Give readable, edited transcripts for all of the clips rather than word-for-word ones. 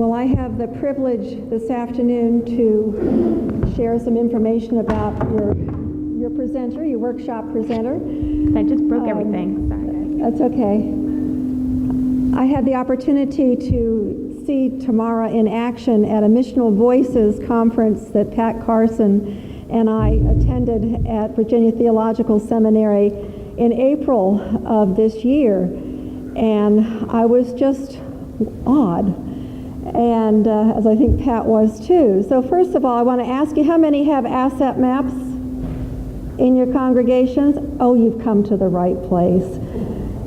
Well, I have the privilege this afternoon to share some information about your presenter, your workshop presenter. I just broke everything. Sorry. That's okay. I had the opportunity to see Tamara in action at a Missional Voices conference that Pat Carson and I attended at Virginia Theological Seminary in April of this year. And I was just awed. And as I think Pat was too. So first of all, I want to ask you, how many have asset maps in your congregations? Oh, you've come to the right place.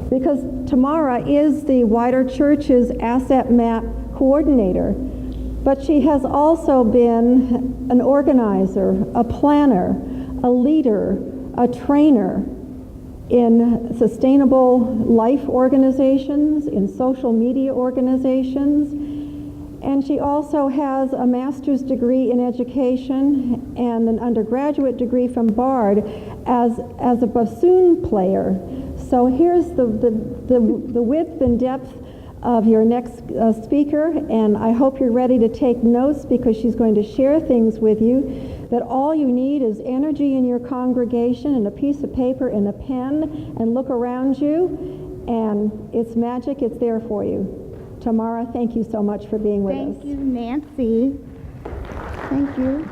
Because Tamara is the Wider Church's asset map coordinator, but she has also been an organizer, a planner, a leader, a trainer in sustainable life organizations, in social media organizations. And she also has a master's degree in education and an undergraduate degree from Bard as a bassoon player. So here's the width and depth of your next speaker, and I hope you're ready to take notes because she's going to share things with you that all you need is energy in your congregation and a piece of paper and a pen, and look around you, and it's magic. It's there for you. Tamara, thank you so much for being with us. Thank you, Nancy. Thank you.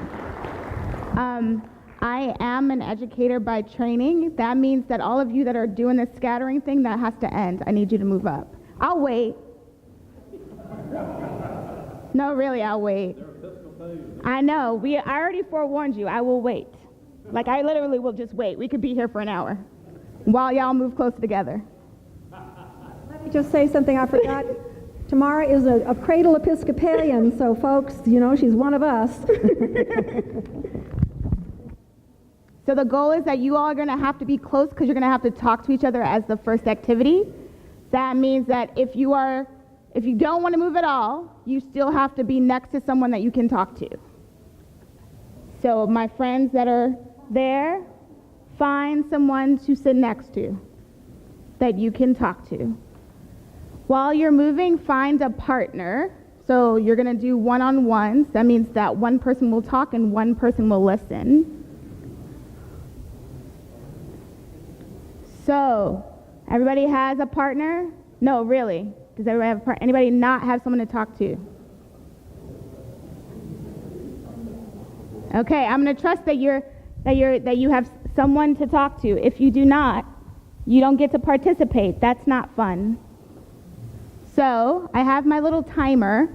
I am an educator by training. That means that all of you that are doing this scattering thing, that has to end. I need you to move up. I'll wait. No, really, I'll wait. I know. I already forewarned you. I will wait. Like, I literally will just wait. We could be here for an hour while y'all move closer together. Let me just say something I forgot. Tamara is a cradle Episcopalian, so folks, you know, she's one of us. So the goal is that you all are going to have to be close because you're going to have to talk to each other as the first activity. That means that if you don't want to move at all, you still have to be next to someone that you can talk to. So my friends that are there, find someone to sit next to that you can talk to. While you're moving, find a partner. So you're going to do one-on-ones. That means that one person will talk and one person will listen. So, everybody has a partner? No, really. Does everybody have a partner? Anybody not have someone to talk to? Okay, I'm going to trust that you have someone to talk to. If you do not, you don't get to participate. That's not fun. So, I have my little timer,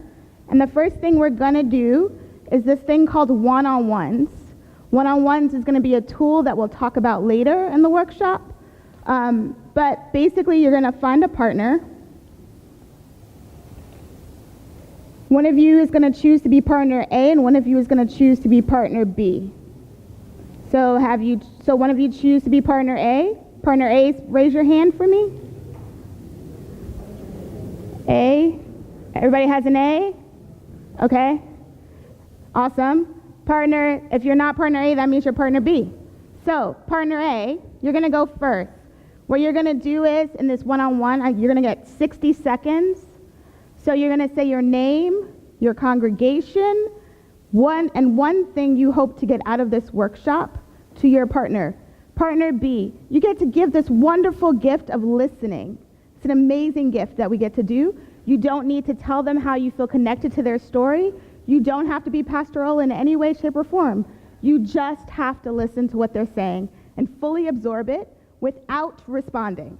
and the first thing we're going to do is this thing called one-on-ones. One-on-ones is going to be a tool that we'll talk about later in the workshop. But basically, you're going to find a partner. One of you is going to choose to be partner A, and one of you is going to choose to be partner B. So one of you choose to be partner A. Partner A, raise your hand for me. A. Everybody has an A? Okay. Awesome. Partner, if you're not partner A, that means you're partner B. So, partner A, you're going to go first. What you're going to do is, in this one-on-one, you're going to get 60 seconds. So you're going to say your name, your congregation, one thing you hope to get out of this workshop to your partner. Partner B, you get to give this wonderful gift of listening. It's an amazing gift that we get to do. You don't need to tell them how you feel connected to their story. You don't have to be pastoral in any way, shape, or form. You just have to listen to what they're saying and fully absorb it without responding.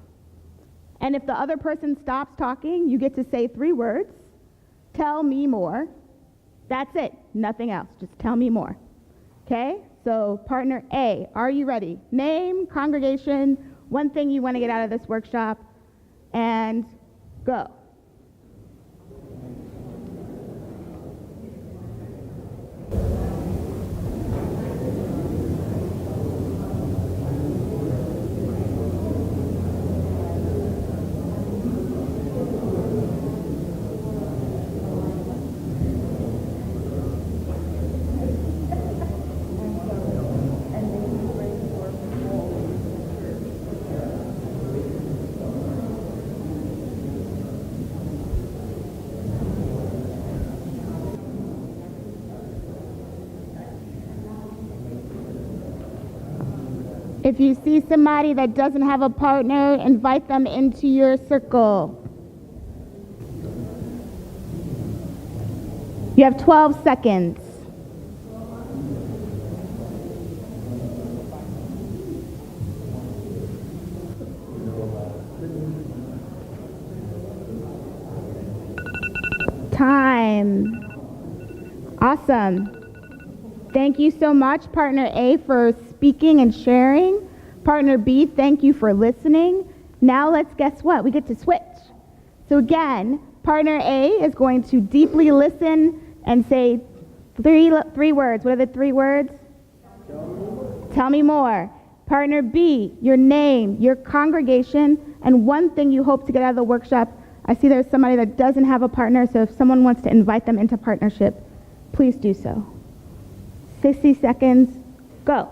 And if the other person stops talking, you get to say 3 words. Tell me more. That's it. Nothing else. Just tell me more. Okay? So partner A, are you ready? Name, congregation, one thing you want to get out of this workshop, and go. If you see somebody that doesn't have a partner, invite them into your circle. You have 12 seconds. Time. Awesome. Thank you so much, Partner A, for speaking and sharing. Partner B, thank you for listening. Now let's guess what? We get to switch. So again, Partner A is going to deeply listen and say three words. What are the 3 words? Tell me more. Partner B, your name, your congregation, and one thing you hope to get out of the workshop. I see there's somebody that doesn't have a partner, so if someone wants to invite them into partnership, please do so. 60 seconds, go.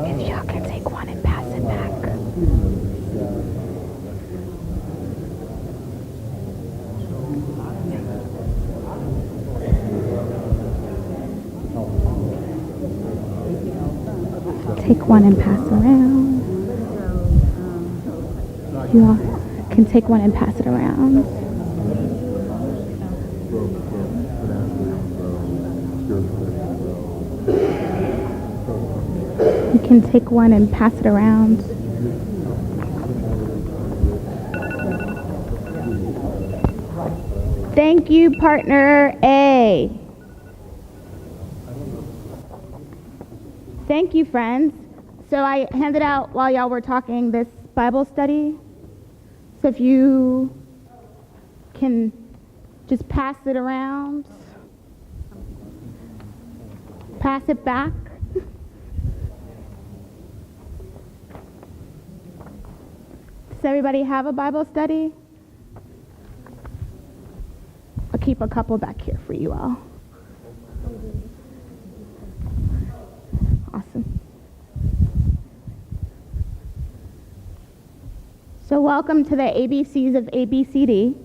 If y'all can take one and pass it back. Take one and pass around. You all can take one and pass it around. You can take one and pass it around. Thank you, Partner A. Thank you, friends. So I handed out, while y'all were talking, this Bible study. So if you can just pass it around, pass it back. Does everybody have a Bible study? I'll keep a couple back here for you all. Awesome. So welcome to the ABCs of ABCD.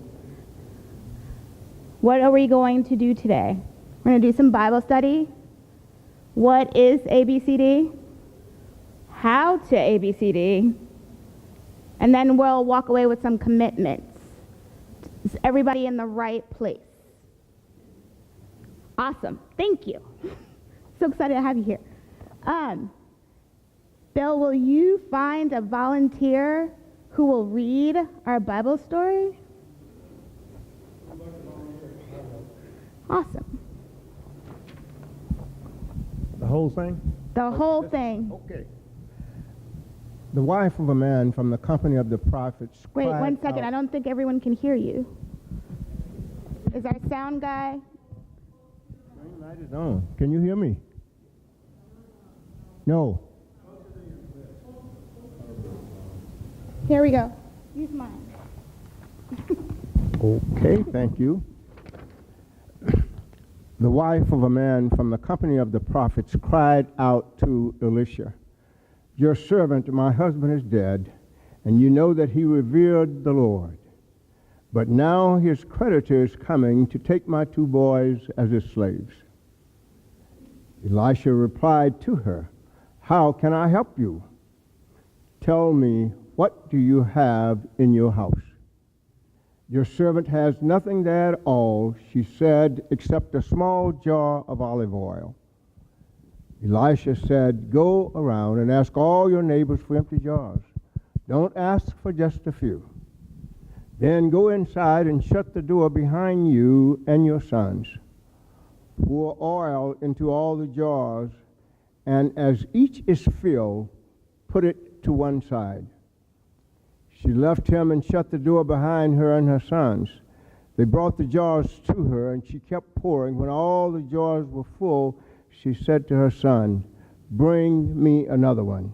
What are we going to do today? We're going to do some Bible study. What is ABCD? How to ABCD? And then we'll walk away with some commitments. Is everybody in the right place? Awesome. Thank you. So excited to have you here. Bill, will you find a volunteer who will read our Bible story? Awesome. The whole thing? The whole thing. Okay. The wife of a man from the company of the prophets. Wait, cried 1 second. out. I don't think everyone can hear you. Is our sound guy? Green light is on. Can you hear me? No. Here we go. Use mine. Okay, thank you. The wife of a man from the company of the prophets cried out to Elisha, "Your servant, my husband, is dead, and you know that he revered the Lord. But now his creditor is coming to take my 2 boys as his slaves." Elisha replied to her, "How can I help you? Tell me, what do you have in your house?" "Your servant has nothing there at all," she said, "except a small jar of olive oil." Elisha said, "Go around and ask all your neighbors for empty jars. Don't ask for just a few. Then go inside and shut the door behind you and your sons. Pour oil into all the jars, and as each is filled, put it to one side." She left him and shut the door behind her and her sons. They brought the jars to her, and she kept pouring. When all the jars were full, she said to her son, "Bring me another one."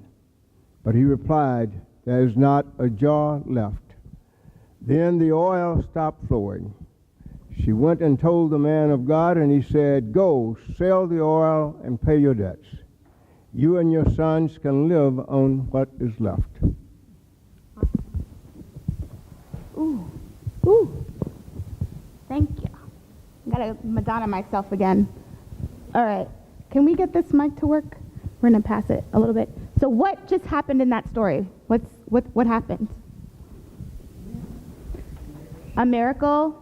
But he replied, "There is not a jar left." Then the oil stopped flowing. She went and told the man of God, and he said, "Go, sell the oil and pay your debts. You and your sons can live on what is left." Ooh, ooh. Thank you. I gotta Madonna myself again. All right. Can we get this mic to work? We're gonna pass it a little bit. So what just happened in that story? What happened? A miracle?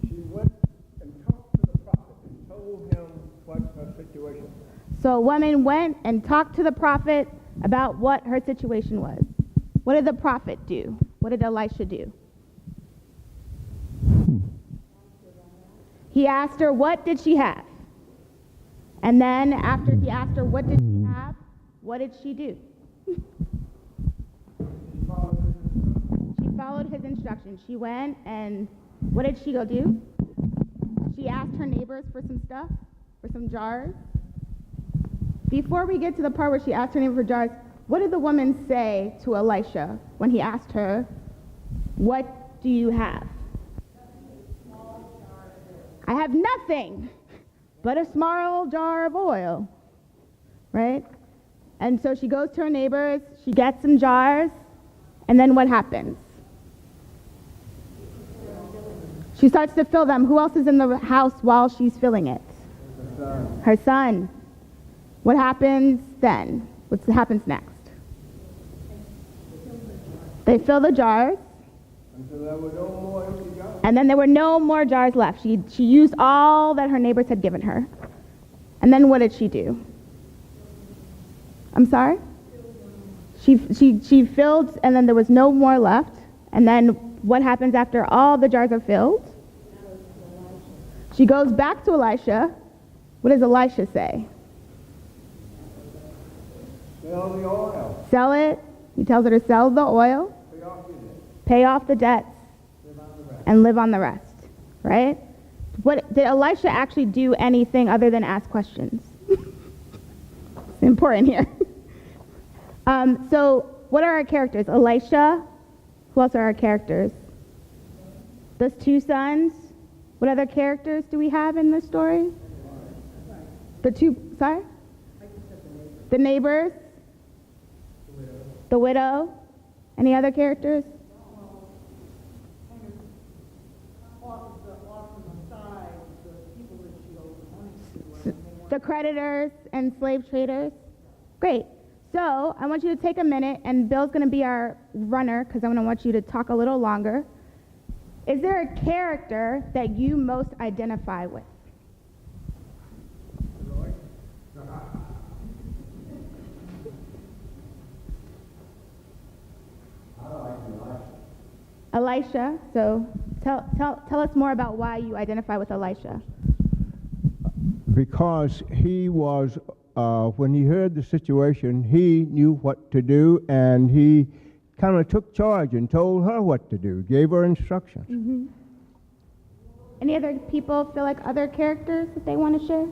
She went and talked to the prophet and told him what her situation was. So a woman went and talked to the prophet about what her situation was. What did the prophet do? What did Elisha do? He asked her, what did she have? And then after he asked her, what did she have? What did she do? She followed his instructions. She went and what did she go do? She asked her neighbors for some stuff, for some jars. Before we get to the part where she asked her neighbor for jars, what did the woman say to Elisha when he asked her, what do you have? I have nothing but a small jar of oil, right? And so she goes to her neighbors, she gets some jars, and then what happens? She starts to fill them. Who else is in the house while she's filling it? Her son. What happens then? What happens next? They fill the jars. Until there were no more empty jars. And then there were no more jars left. She used all that her neighbors had given her. And then what did she do? I'm sorry? She filled, and then there was no more left. And then what happens after all the jars are filled? She goes back to Elisha. What does Elisha say? Sell the oil. Sell it. He tells her to sell the oil, pay off the debts, and live on the rest. Right? What did Elisha actually do anything other than ask questions? It's important here. So what are our characters? Elisha. Who else are our characters? Those two sons. What other characters do we have in this story? The two, sorry? The neighbors. The widow. Any other characters? The creditors and slave traders. Great. So I want you to take a minute, and Bill's going to be our runner because I'm going to want you to talk a little longer. Is there a character that you most identify with? Elisha. So tell us more about why you identify with Elisha. Because he was, when he heard the situation, he knew what to do, and he kind of took charge and told her what to do, gave her instructions. Mm-hmm. Any other people feel like other characters that they want to share?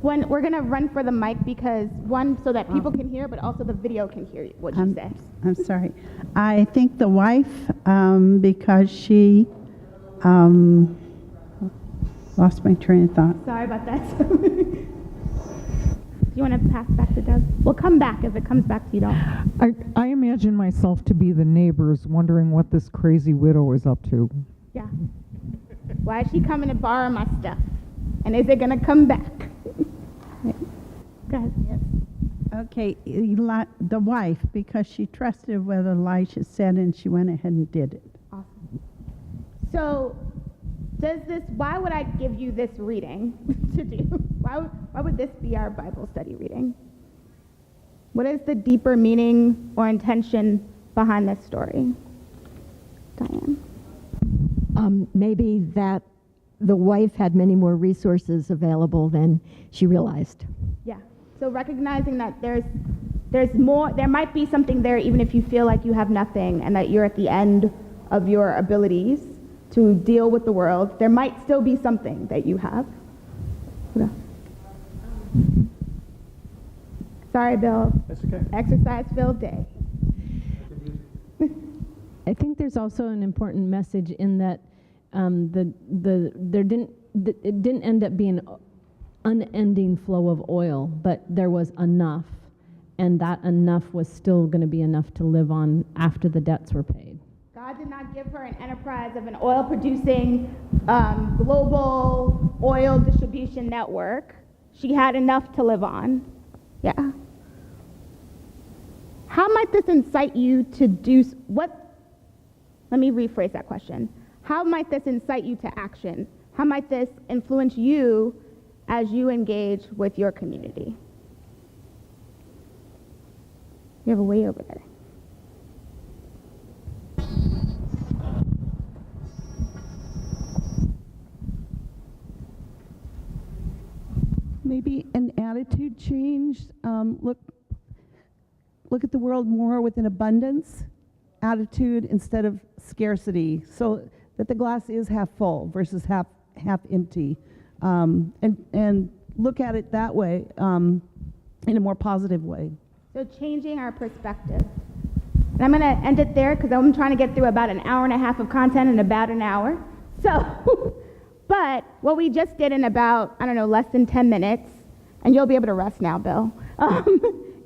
When we're going to run for the mic because one, so that people can hear, but also the video can hear what you say. I'm sorry. I think the wife, because she lost my train of thought. Sorry about that. Do you want to pass back to Doug? We'll come back if it comes back to you, don't. I imagine myself to be the neighbors wondering what this crazy widow is up to. Yeah. Why is she coming to borrow my stuff? And is it going to come back? Go ahead. Yes. Okay, the wife, because she trusted what Elisha said, and she went ahead and did it. Awesome. So, why would I give you this reading to do? Why would this be our Bible study reading? What is the deeper meaning or intention behind this story? Diane? Maybe that the wife had many more resources available than she realized. Yeah. So recognizing that there's more, there might be something there even if you feel like you have nothing and that you're at the end of your abilities to deal with the world, there might still be something that you have. Yeah. Sorry, Bill. That's okay. Exercise-filled day. I think there's also an important message in that it didn't end up being unending flow of oil, but there was enough, and that enough was still going to be enough to live on after the debts were paid. God did not give her an enterprise of an oil-producing global oil distribution network. She had enough to live on. Yeah. How might this incite you to do what? Let me rephrase that question. How might this incite you to action? How might this influence you as you engage with your community? You have a way over there. Maybe an attitude change. Look at the world more with an abundance attitude instead of scarcity, so that the glass is half full versus half empty, and look at it that way, in a more positive way. So changing our perspective. And I'm going to end it there because I'm trying to get through about an hour and a half of content in about an hour. So, but what we just did in about, less than 10 minutes, and you'll be able to rest now, Bill,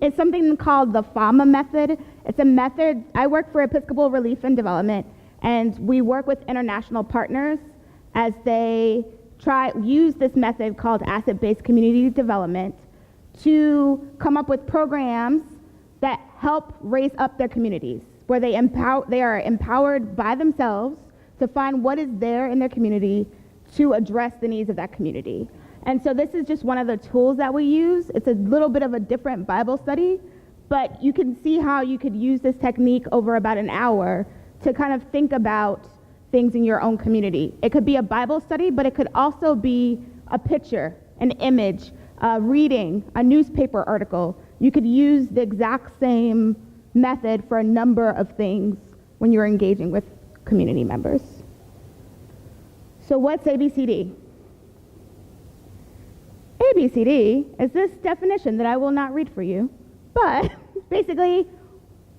is something called the FAMA method. It's a method. I work for Episcopal Relief and Development, and we work with international partners as they use this method called asset-based community development to come up with programs that help raise up their communities, where they are empowered by themselves to find what is there in their community to address the needs of that community. And so this is just one of the tools that we use. It's a little bit of a different Bible study, but you can see how you could use this technique over about an hour to kind of think about things in your own community. It could be a Bible study, but it could also be a picture, an image, reading, a newspaper article. You could use the exact same method for a number of things when you're engaging with community members. So what's ABCD? ABCD is this definition that I will not read for you, but basically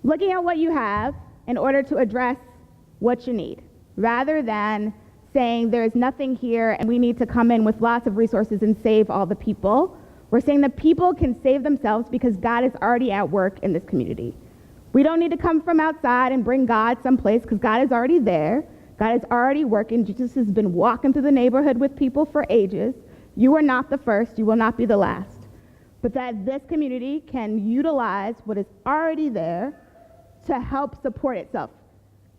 looking at what you have in order to address what you need, rather than saying there's nothing here and we need to come in with lots of resources and save all the people. We're saying the people can save themselves because God is already at work in this community. We don't need to come from outside and bring God someplace because God is already there. God is already working. Jesus has been walking through the neighborhood with people for ages. You are not the first. You will not be the last. But that this community can utilize what is already there to help support itself.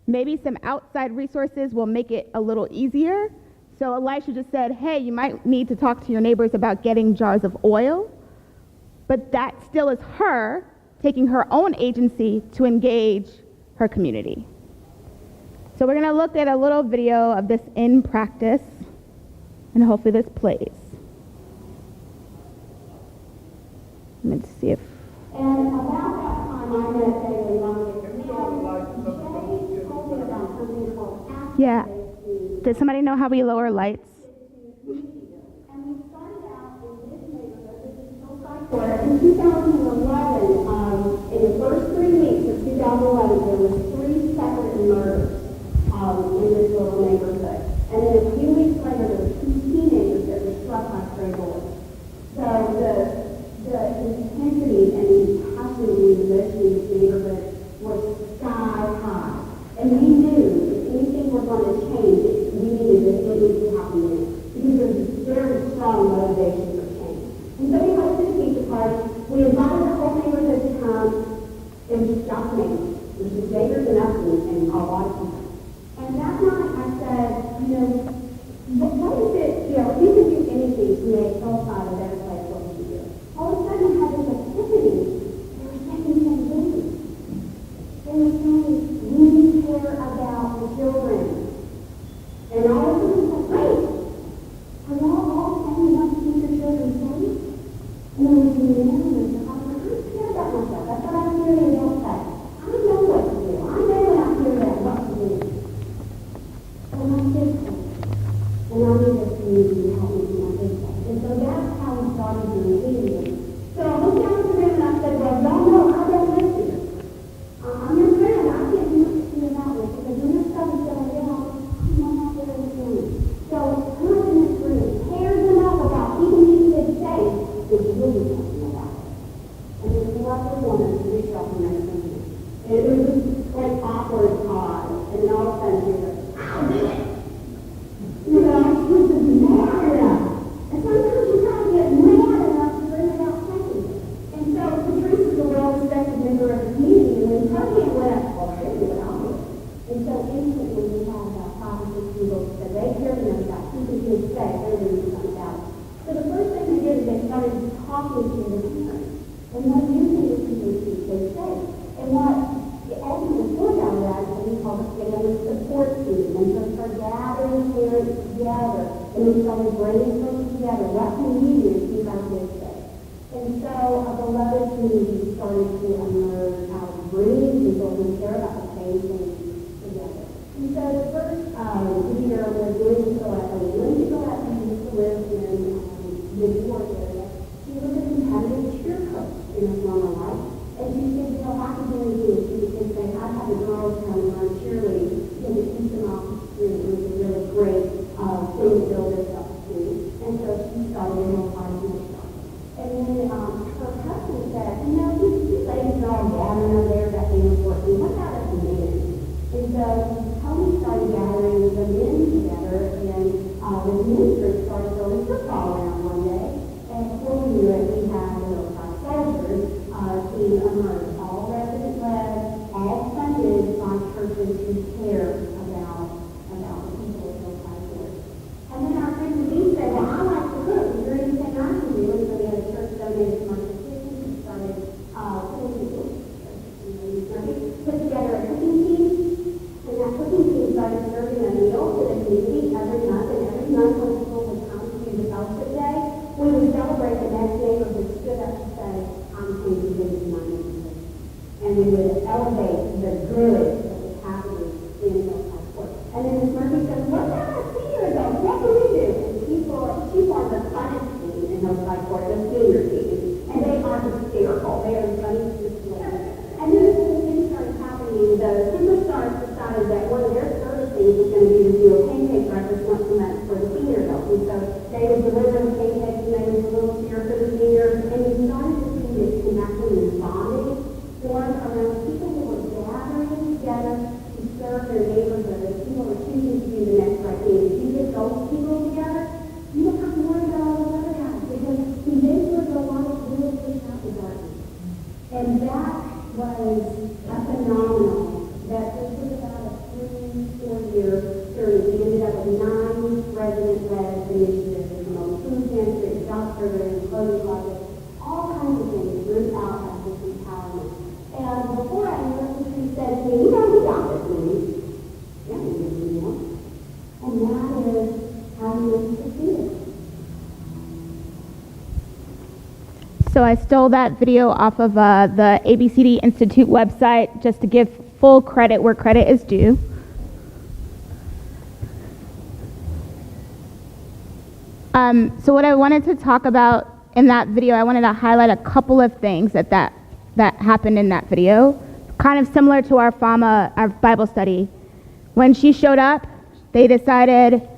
Maybe some outside resources will make it a little easier. So Elisha just said, hey, you might need to talk to your neighbors about getting jars of oil. But that still is her taking her own agency to engage her community. So we're going to look at a little video of this in practice, and hopefully this plays. Let's see if... And about that time, I met Daily Young. Jay told me about something called Yeah. Does somebody know how we lower lights? And we started out in this neighborhood, this is Hillside Square, in 2011. In the first 3 weeks of 2011, there were 3 separate murders in this little neighborhood. And then a few weeks later, there were 2 teenagers that were struck by stray bullets. So the intensity and the passion we lived in this neighborhood was sky high. And we knew if anything were going to change, we needed to happen then. Because there was a very strong motivation for change. And so we hosted a pizza party. We invited the whole neighborhood to come, and we just got neighbors. It was just neighbors and us and a lot of people. And that night I said, what is it, if you could do anything to make Hillside a better place, what would you do? All of a sudden I had this epiphany. They were saying the same thing. They were saying, we care about the children. to do it. You know, this is mad enough. And sometimes you kind of get mad enough to bring it out saying it. And so Patrice is a well-respected member of the community, and when Tony went, well, I didn't do it, I'll do it. And so instantly we had about 5 or 6 people that they heard him about keeping his safe, everything was done about it. So the first thing they did is they started talking to the parents. And what using this to keep their safe. And what ultimately formed out of that is what we call the family support team. And so start gathering parents together, and we started brainstorming together. What can we do to keep our kids safe? And so a beloved community started to emerge out of bringing people who care about the same things together. And so the first year was Lindsay Gillespie. Lindsay Gillespie used to live in the New York area. She was a competitive cheer coach in her former life. And she said, you know, if I could do anything, she would say, I'd have the girls come and run cheerleading, you know, to keep them off the street. It was a really great thing to build this up to. And so she started in Ohio herself. And then her husband said, you know, these ladies are all gathering up there, that being important. What about us men? And so Tony started gathering the men together, and the ministers started throwing football around one day. And before we knew it, we had a little soldiers team emerge, all resident-led, all funded by churches who care about the people of Hillside Forest. And then our friend Denise said, well, I like to cook. Is there anything I can do? And so we had a church donated commercial kitchen and started put together a cooking team. And that cooking team started serving a meal to the community every month. And every month when people would come to the fellowship day, we would celebrate the next neighborhood stood up to say, I'm changing this in my neighborhood. And we would elevate the good that was happening in Hillside Court. And then Ms. Murphy said, what about our senior adults? What do we do? And she formed the funnest team in Hillside Court, the senior team. And they are hysterical. They are the funniest displays. And then as things started happening, the superstars decided that one of their service things was going to be to do a pancake breakfast once a month for the senior adults. And so they would deliver the pancakes, and they would do a little cheer for the seniors. And we started to see this connection and bonding form around people who were gathering together to serve their neighborhood. As people were choosing to do the next right thing. If you get those people together, you don't have to worry about all the other guys, because eventually the light will push out the darkness. And that was a phenomenal. That this was about a 3-4 year journey. We ended up with 9 resident-led initiatives to promote food pantry, job survey, clothing closets, all kinds of things root out of this empowerment. And before I knew it, she said to me, you know, we got this meeting. Yeah, we did do more. And that is how we succeeded. So I stole that video off of the ABCD Institute website just to give full credit where credit is due. So what I wanted to talk about in that video, I wanted to highlight a couple of things that happened in that video, kind of similar to our FAMA, our Bible study. When she showed up, they decided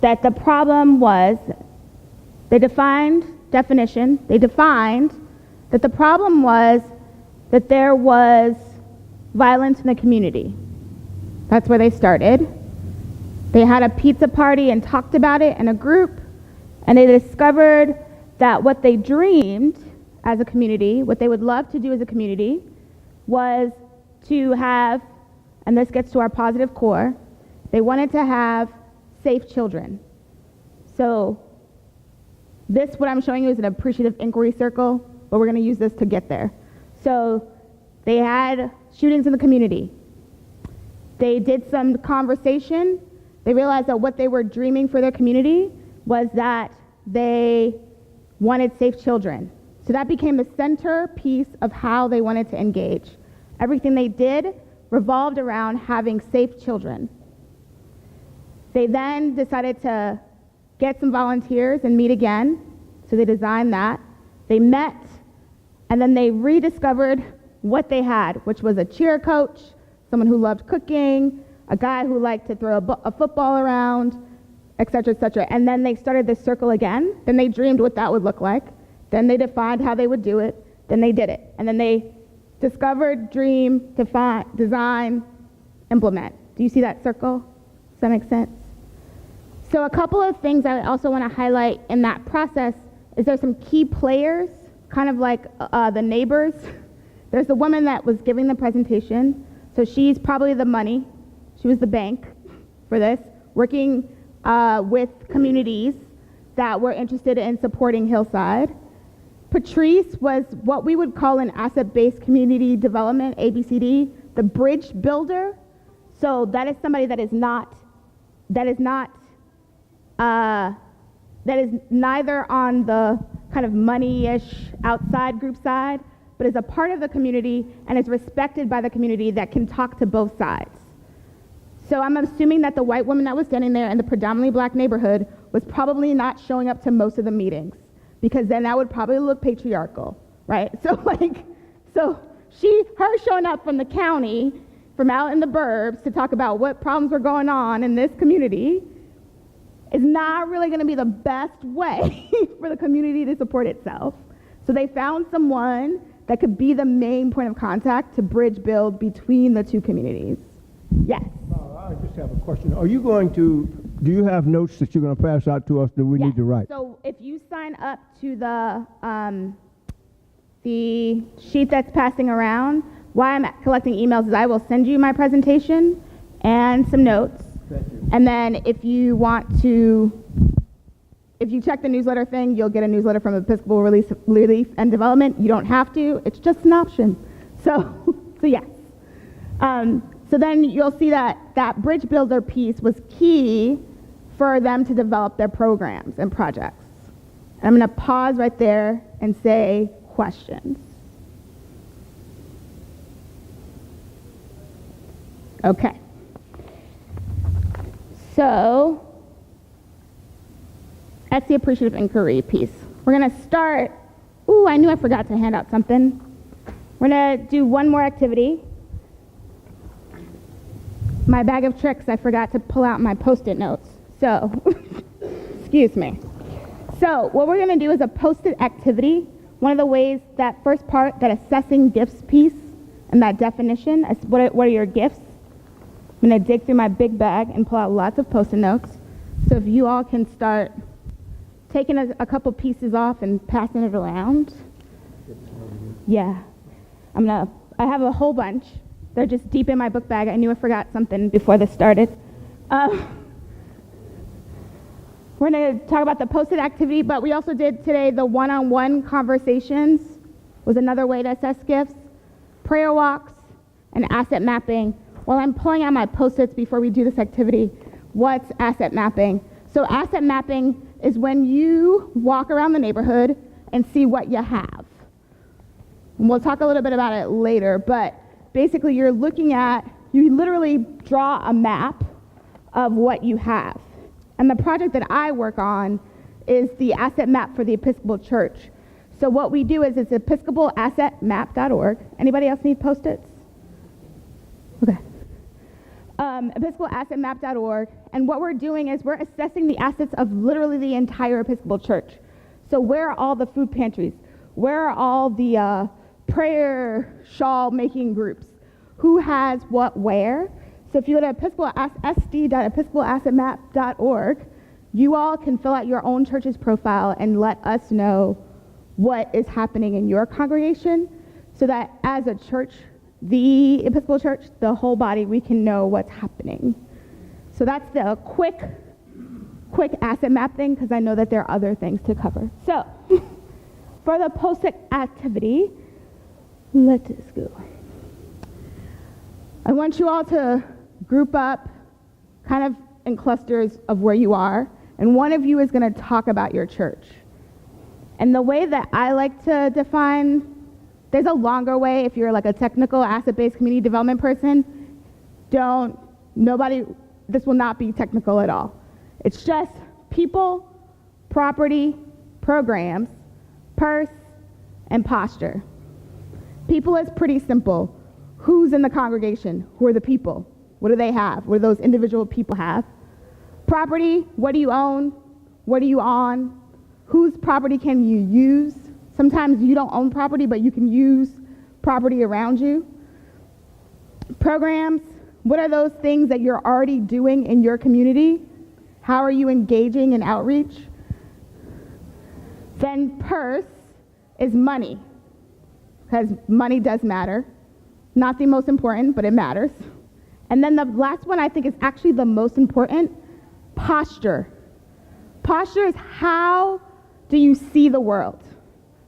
that the problem was, they defined that the problem was that there was violence in the community. That's where they started. They had a pizza party and talked about it in a group, and they discovered that what they dreamed as a community, what they would love to do as a community, was to have, and this gets to our positive core, they wanted to have safe children. So this, what I'm showing you, is an appreciative inquiry circle, but we're going to use this to get there. So they had shootings in the community. They did some conversation. They realized that what they were dreaming for their community was that they wanted safe children. So that became the centerpiece of how they wanted to engage. Everything they did revolved around having safe children. They then decided to get some volunteers and meet again. So they designed that. They met, and then they rediscovered what they had, which was a cheer coach, someone who loved cooking, a guy who liked to throw a football around, et cetera, et cetera. And then they started this circle again. Then they dreamed what that would look like. Then they defined how they would do it. Then they did it. And then they discovered, dream, define, design, implement. Do you see that circle? Does that make sense? So a couple of things I also want to highlight in that process is there's some key players, kind of like the neighbors. There's the woman that was giving the presentation. So she's probably the money. She was the bank for this, working with communities that were interested in supporting Hillside. Patrice was what we would call an asset-based community development, ABCD, the bridge builder. So that is somebody that is neither on the kind of money-ish outside group side, but is a part of the community and is respected by the community that can talk to both sides. So I'm assuming that the white woman that was standing there in the predominantly black neighborhood was probably not showing up to most of the meetings, because then that would probably look patriarchal, right? So her showing up from the county, from out in the burbs to talk about what problems were going on in this community is not really going to be the best way for the community to support itself. So they found someone that could be the main point of contact to bridge build between the two communities. Yes. I just have a question. Do you have notes that you're going to pass out to us that we need to write? So if you sign up to the sheet that's passing around, why I'm collecting emails is I will send you my presentation and some notes. Thank you. And then if you check the newsletter thing, you'll get a newsletter from Episcopal Relief and Development. You don't have to. It's just an option. So yes. So then you'll see that bridge builder piece was key for them to develop their programs and projects. And I'm going to pause right there and say questions. Okay. So that's the appreciative inquiry piece. We're going to start. Ooh, I knew I forgot to hand out something. We're going to do one more activity. My bag of tricks, I forgot to pull out my Post-it notes. So, excuse me. So what we're going to do is a Post-it activity. One of the ways, that first part, that assessing gifts piece and that definition, what are your gifts? I'm going to dig through my big bag and pull out lots of Post-it notes. So if you all can start taking a couple pieces off and passing it around. Yeah. I have a whole bunch. They're just deep in my book bag. I knew I forgot something before this started. We're going to talk about the Post-it activity, but we also did today the one-on-one conversations was another way to assess gifts, prayer walks, and asset mapping. While I'm pulling out my Post-its before we do this activity, what's asset mapping? So asset mapping is when you walk around the neighborhood and see what you have. And we'll talk a little bit about it later, but basically you literally draw a map of what you have. And the project that I work on is the asset map for the Episcopal Church. So what we do is it's episcopalassetmap.org. Anybody else need Post-its? Okay. Episcopalassetmap.org. And what we're doing is we're assessing the assets of literally the entire Episcopal Church. So where are all the food pantries? Where are all the prayer shawl making groups? Who has what where? So if you go to sd.episcopalassetmap.org, you all can fill out your own church's profile and let us know what is happening in your congregation so that as a church, the Episcopal Church, the whole body, we can know what's happening. So that's the quick asset map thing, because I know that there are other things to cover. So for the Post-it activity, let us go. I want you all to group up kind of in clusters of where you are, and one of you is going to talk about your church. And the way that I like to define, there's a longer way if you're like a technical asset-based community development person. This will not be technical at all. It's just people, property, programs, purse, and posture. People is pretty simple. Who's in the congregation? Who are the people? What do they have? What do those individual people have? Property, what do you own? What are you on? Whose property can you use? Sometimes you don't own property, but you can use property around you. Programs, What are those things that you're already doing in your community? How are you engaging in outreach? Then purse is money, because money does matter. Not the most important, but it matters. And then the last one I think is actually the most important, posture. Posture is how do you see the world?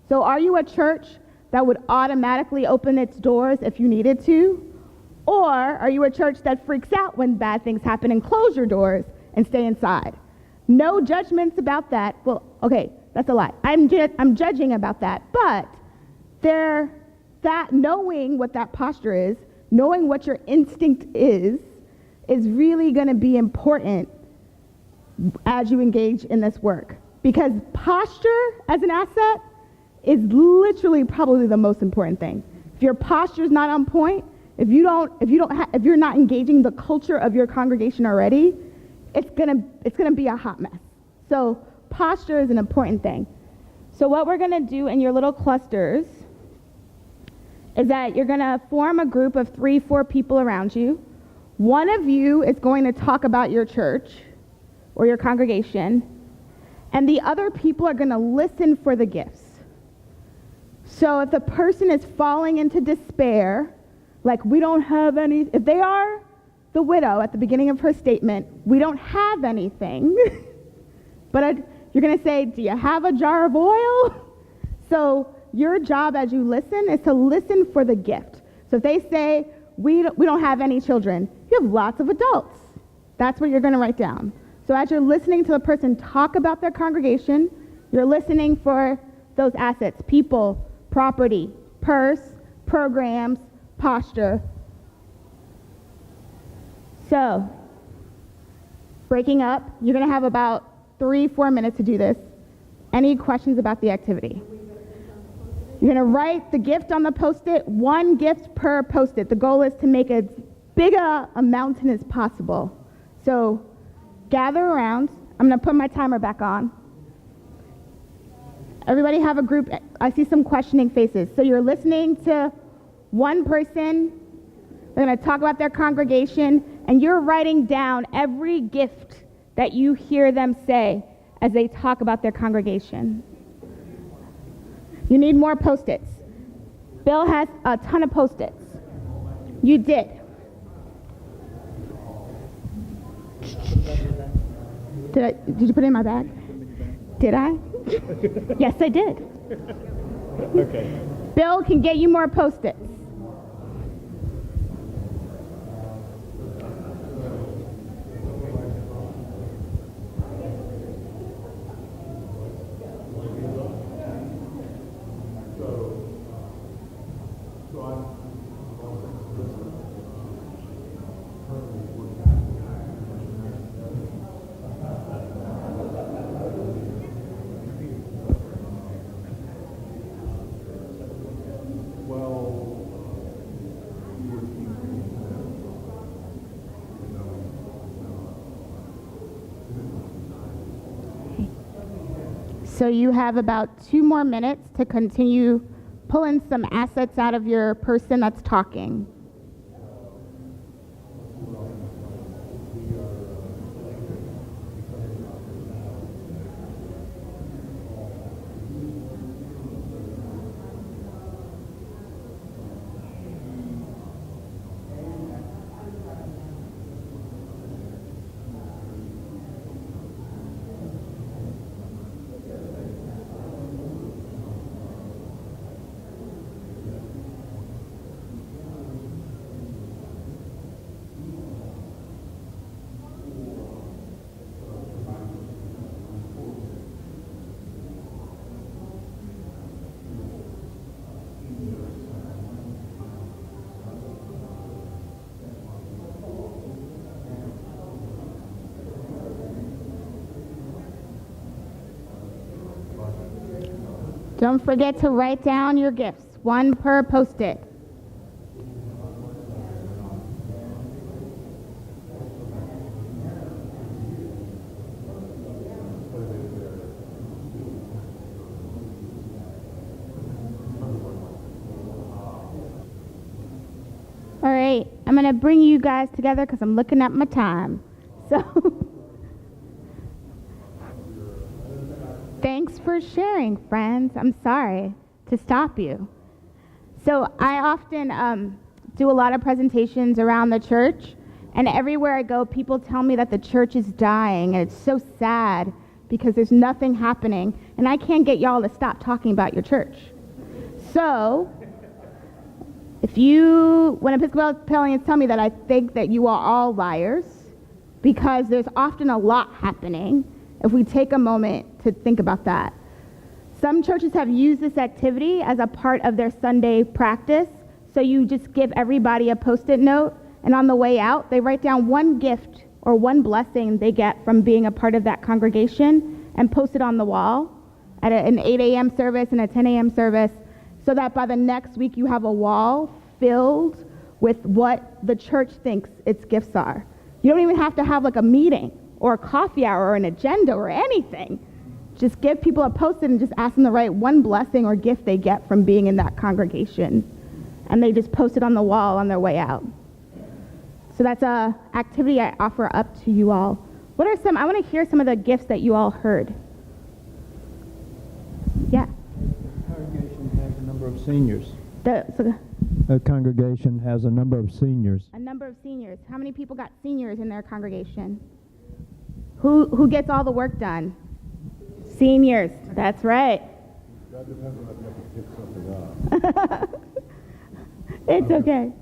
So are you a church that would automatically open its doors if you needed to? Or are you a church that freaks out when bad things happen and close your doors and stay inside? No judgments about that. Well, okay, that's a lie. I'm judging about that. But that knowing what that posture is, knowing what your instinct is really going to be important as you engage in this work. Because posture as an asset is literally probably the most important thing. If your posture is not on point, if you're not engaging the culture of your congregation already, it's gonna be a hot mess. So posture is an important thing. So what we're gonna do in your little clusters is that you're gonna form a group of 3-4 people around you. One of you is going to talk about your church or your congregation, and the other people are gonna listen for the gifts. So if the person is falling into despair, like we don't have any, if they are the widow at the beginning of her statement, we don't have anything, but you're going to say, do you have a jar of oil? So your job as you listen is to listen for the gift. So if they say, we don't have any children, you have lots of adults. That's what you're going to write down. So as you're listening to the person talk about their congregation, you're listening for those assets, people, property, purse, programs, posture. So, breaking up, you're going to have about 3-4 minutes to do this. Any questions about the activity? You're going to write the gift on the Post-it, 1 gift per Post-it. The goal is to make as big a mountain as possible. So, gather around. I'm going to put my timer back on. Everybody have a group. I see some questioning faces. So you're listening to one person. They're going to talk about their congregation, and you're writing down every gift that you hear them say as they talk about their congregation. You need more Post-its. Bill has a ton of Post-its. You did. Did you put it in my bag? Did I? Yes, I did. Okay. Bill can get you more Post-its. So you have about 2 more minutes to continue pulling some assets out of your person that's talking. Don't forget to write down your gifts, 1 per Post-it. All right, I'm going to bring you guys together because I'm looking at my time. So thanks for sharing, friends. I'm sorry to stop you. So I often do a lot of presentations around the church, and everywhere I go, people tell me that the church is dying, and it's so sad because there's nothing happening, and I can't get y'all to stop talking about your church. So when Episcopalians tell me that, I think that you are all liars, because there's often a lot happening if we take a moment to think about that. Some churches have used this activity as a part of their Sunday practice. So you just give everybody a Post-it note, and on the way out, they write down one gift or one blessing they get from being a part of that congregation and post it on the wall at an 8 a.m. service and a 10 a.m. service, so that by the next week you have a wall filled with what the church thinks its gifts are. You don't even have to have like a meeting or a coffee hour or an agenda or anything. Just give people a Post-it and just ask them to write one blessing or gift they get from being in that congregation. And they just post it on the wall on their way out. So that's an activity I offer up to you all. I want to hear some of the gifts that you all heard. Yeah. The congregation has a number of seniors. The congregation has a number of seniors. A number of seniors. How many people got seniors in their congregation? Who gets all the work done? Seniors. That's right. That depends on if you have to pick something up. It's okay.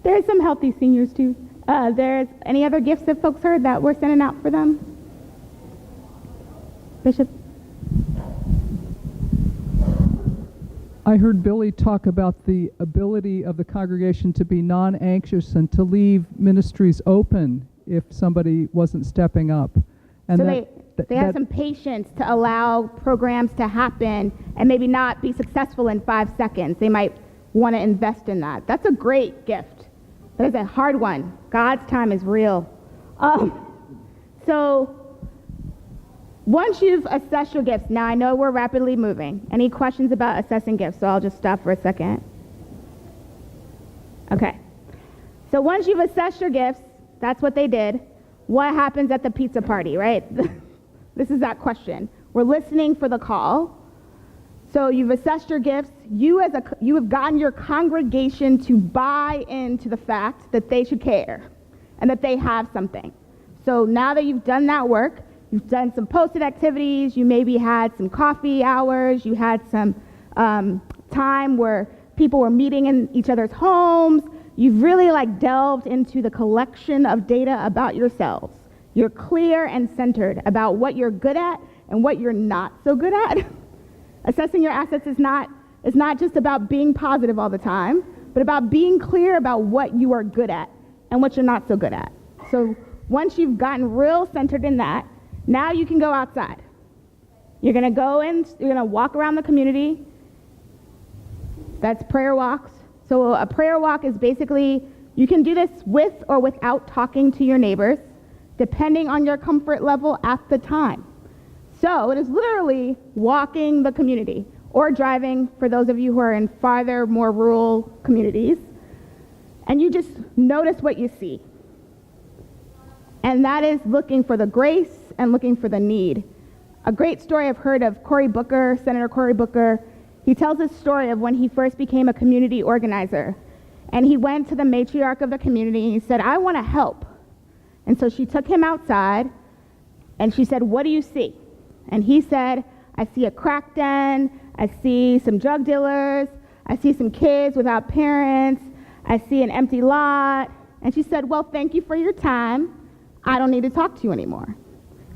There's some healthy seniors too. There's any other gifts that folks heard that we're sending out for them? Bishop? I heard Billy talk about the ability of the congregation to be non-anxious and to leave ministries open if somebody wasn't stepping up. And so they have some patience to allow programs to happen and maybe not be successful in 5 seconds. They might want to invest in that. That's a great gift. That is a hard one. God's time is real. So once you've assessed your gifts, now I know we're rapidly moving. Any questions about assessing gifts? So I'll just stop for a second. Okay. So once you've assessed your gifts, that's what they did. What happens at the pizza party, right? This is that question. We're listening for the call. So you've assessed your gifts. You have gotten your congregation to buy into the fact that they should care and that they have something. So now that you've done that work, you've done some posted activities, you maybe had some coffee hours, you had some time where people were meeting in each other's homes. You've really delved into the collection of data about yourselves. You're clear and centered about what you're good at and what you're not so good at. Assessing your assets is not just about being positive all the time, but about being clear about what you are good at and what you're not so good at. So once you've gotten real centered in that, now you can go outside. You're going to go and you're going to walk around the community. That's prayer walks. So a prayer walk is basically, you can do this with or without talking to your neighbors, depending on your comfort level at the time. So it is literally walking the community or driving for those of you who are in farther, more rural communities. And you just notice what you see. And that is looking for the grace and looking for the need. A great story I've heard of Senator Cory Booker. He tells this story of when he first became a community organizer. And he went to the matriarch of the community and he said, I want to help. And so she took him outside and she said, what do you see? And he said, I see a crack den, I see some drug dealers, I see some kids without parents, I see an empty lot. And she said, well, thank you for your time. I don't need to talk to you anymore.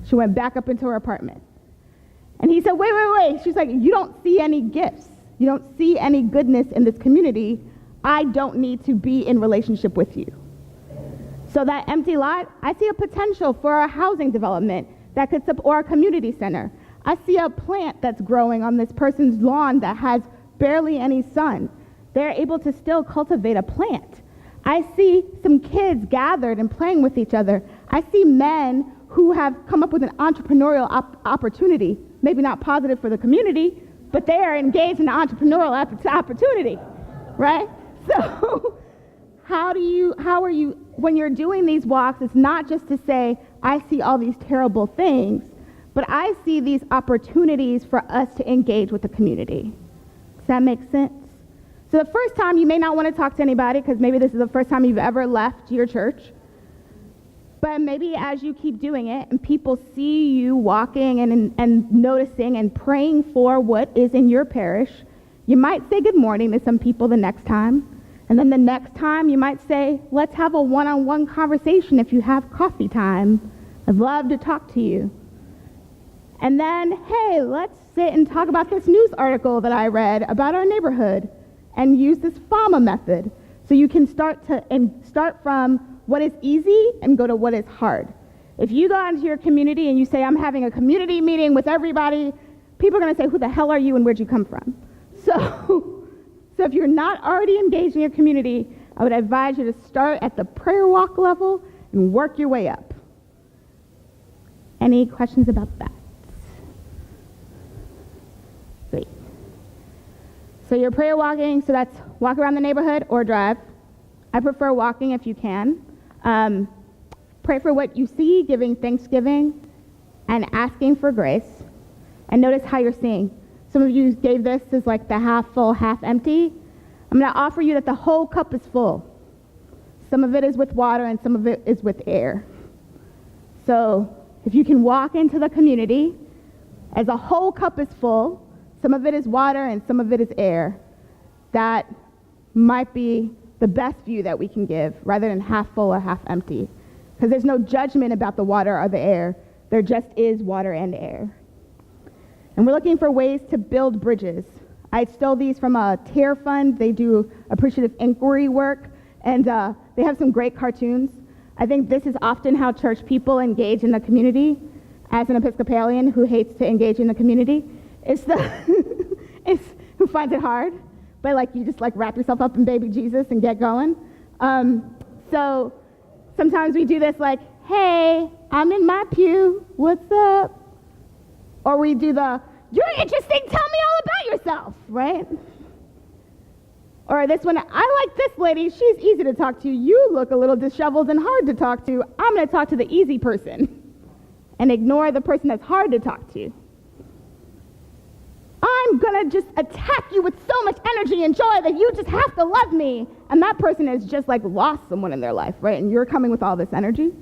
She went back up into her apartment. And he said, wait. She's like, you don't see any gifts. You don't see any goodness in this community. I don't need to be in relationship with you. So that empty lot, I see a potential for a housing development that could support, or a community center. I see a plant that's growing on this person's lawn that has barely any sun. They're able to still cultivate a plant. I see some kids gathered and playing with each other. I see men who have come up with an entrepreneurial opportunity, maybe not positive for the community, but they are engaged in an entrepreneurial opportunity, right? So how are you, when you're doing these walks, it's not just to say, I see all these terrible things, but I see these opportunities for us to engage with the community. Does that make sense? So the first time you may not want to talk to anybody because maybe this is the first time you've ever left your church. But maybe as you keep doing it and people see you walking and noticing and praying for what is in your parish, you might say good morning to some people the next time. And then the next time you might say, let's have a one-on-one conversation if you have coffee time. I'd love to talk to you. And then, hey, let's sit and talk about this news article that I read about our neighborhood and use this FAMA method. So you can start from what is easy and go to what is hard. If you go out into your community and you say, I'm having a community meeting with everybody, people are going to say, who the hell are you and where'd you come from? So if you're not already engaged in your community, I would advise you to start at the prayer walk level and work your way up. Any questions about that? Great. So you're prayer walking, so that's walk around the neighborhood or drive. I prefer walking if you can. Pray for what you see, giving thanksgiving, and asking for grace. And notice how you're seeing. Some of you gave this as like the half full, half empty. I'm going to offer you that the whole cup is full. Some of it is with water and some of it is with air. So if you can walk into the community as a whole cup is full, some of it is water and some of it is air, that might be the best view that we can give rather than half full or half empty. Because there's no judgment about the water or the air. There just is water and air. And we're looking for ways to build bridges. I stole these from a TARE fund. They do appreciative inquiry work, and they have some great cartoons. I think this is often how church people engage in the community. As an Episcopalian who hates to engage in the community, who finds it hard, but like you just like wrap yourself up in baby Jesus and get going. So sometimes we do this like, hey, I'm in my pew, what's up? Or we do the, you're interesting, tell me all about yourself, right? Or this one, I like this lady, she's easy to talk to. You look a little disheveled and hard to talk to. I'm going to talk to the easy person and ignore the person that's hard to talk to. I'm going to just attack you with so much energy and joy that you just have to love me. And that person has just like lost someone in their life, right? And you're coming with all this energy.